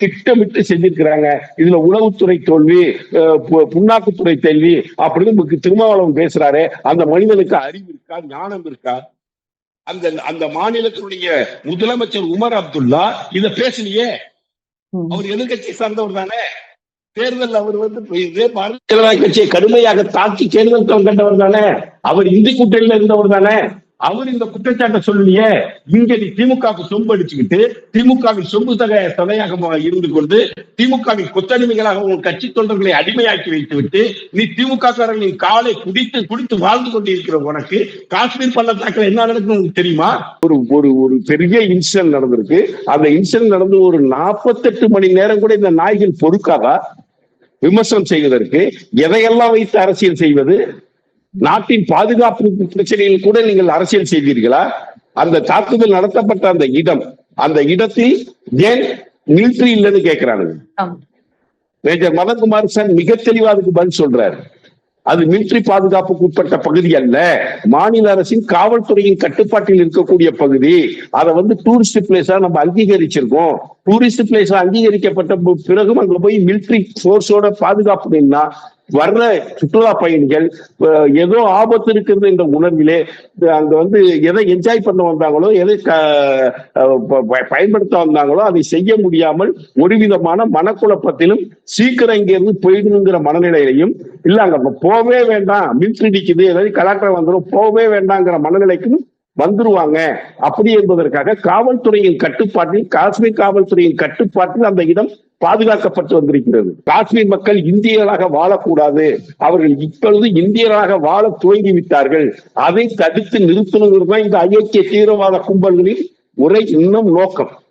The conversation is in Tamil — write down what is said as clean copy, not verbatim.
திட்டமிட்டு செஞ்சிருக்கிறாங்க. இதுல உளவுத்துறை தோல்வி, புண்ணாக்குத்துறை தோல்வி அப்படின்னு திருமாவளவன் பேசுறாரு. அந்த மனிதனுக்கு அறிவு இருக்கா, ஞானம் இருக்கா? அந்த அந்த மாநிலத்தினுடைய முதலமைச்சர் உமர் அப்துல்லா இத பேசலையே. அவர் எதிர்கட்சி சார்ந்தவர் தானே. தேர்தல் அவர் பாரதிய ஜனதா கட்சியை கடுமையாக தாக்கி தேர்தல் கண்டவர் தானே. அவர் இந்தி கூட்டணியில இருந்தவர் தானே. அவர் இந்த குற்றச்சாட்டை சொல்லலையே. இங்க நீ திமுகவுக்கு சொம்பு அடிச்சுக்கிட்டு திமுகவின் சொம்பு தடையாக இருந்து கொண்டு திமுகவின் கொத்தடிமைகளாக உன் கட்சி தொண்டர்களை அடிமையாக்கி வைத்து விட்டு நீ திமுக காரர்களின் காலை குடித்து வாழ்ந்து கொண்டிருக்கிற உனக்கு காஷ்மீர் பள்ளத்தாக்கில் என்ன நடக்கும் தெரியுமா? ஒரு ஒரு ஒரு பெரிய இன்சிடென்ட் நடந்திருக்கு. அந்த இன்சிடென்ட் நடந்து ஒரு 48 மணி நேரம் கூட இந்த நாய்கள் பொறுக்காதா விமர்சனம் செய்வதற்கு? எதையெல்லாம் வைத்து அரசியல் செய்வது? நாட்டின் பாதுகாப்பு பிரச்சனையில் கூட நீங்கள் அரசியல் செய்தீர்களா? அந்த தாக்குதல் நடத்தப்பட்ட அந்த இடத்தில் ஏன் மிலிட்டரி இல்லைன்னு கேட்கிறாங்க. மேஜர் மதன்குமார் சார் மிக தெளிவா அதுக்கு பதில் சொல்றாரு. அது மிலிட்டரி பாதுகாப்புக்கு உட்பட்ட பகுதி அல்ல, மாநில அரசின் காவல்துறையின் கட்டுப்பாட்டில் இருக்கக்கூடிய பகுதி. அதை டூரிஸ்ட் பிளேஸா நம்ம அங்கீகரிச்சிருக்கோம். டூரிஸ்ட் பிளேஸா அங்கீகரிக்கப்பட்ட பிறகும் அங்க போய் மிலிட்டரி போர்ஸோட பாதுகாப்புன்னா வர்ற சுற்றுலா பயணிகள் ஏதோ ஆபத்து இருக்கிறது என்ற உணர்விலே அங்க எதை என்ஜாய் பண்ண வந்தாங்களோ, எதை பயன்படுத்த வந்தாங்களோ அதை செய்ய முடியாமல் ஒரு விதமான மனக்குழப்பத்திலும் சீக்கிரம் இங்க இருந்து போயிடணுங்கிற மனநிலையிலையும் இல்ல அங்க போவே வேண்டாம், மிலிட்டரி நிக்குது, ஏதாவது கலெக்டர் வந்துடும், போவே வேண்டாங்கிற மனநிலைக்கும் வந்துருவாங்க. அப்படி என்பதற்காக காவல்துறையின் கட்டுப்பாட்டில், காஷ்மீர் காவல்துறையின் கட்டுப்பாட்டில் அந்த இடம் பாதுகாக்கப்பட்டு வந்திருக்கிறது. காஷ்மீர் மக்கள் இந்தியர்களாக வாழக்கூடாது, அவர்கள் இப்பொழுது இந்தியர்களாக வாழ துவங்கி விட்டார்கள். அதை தடுத்து நிறுத்தணுங்கிறது தான் இந்த ஐக்கிய தீவிரவாத கும்பல்களின் இன்னும் நோக்கம்.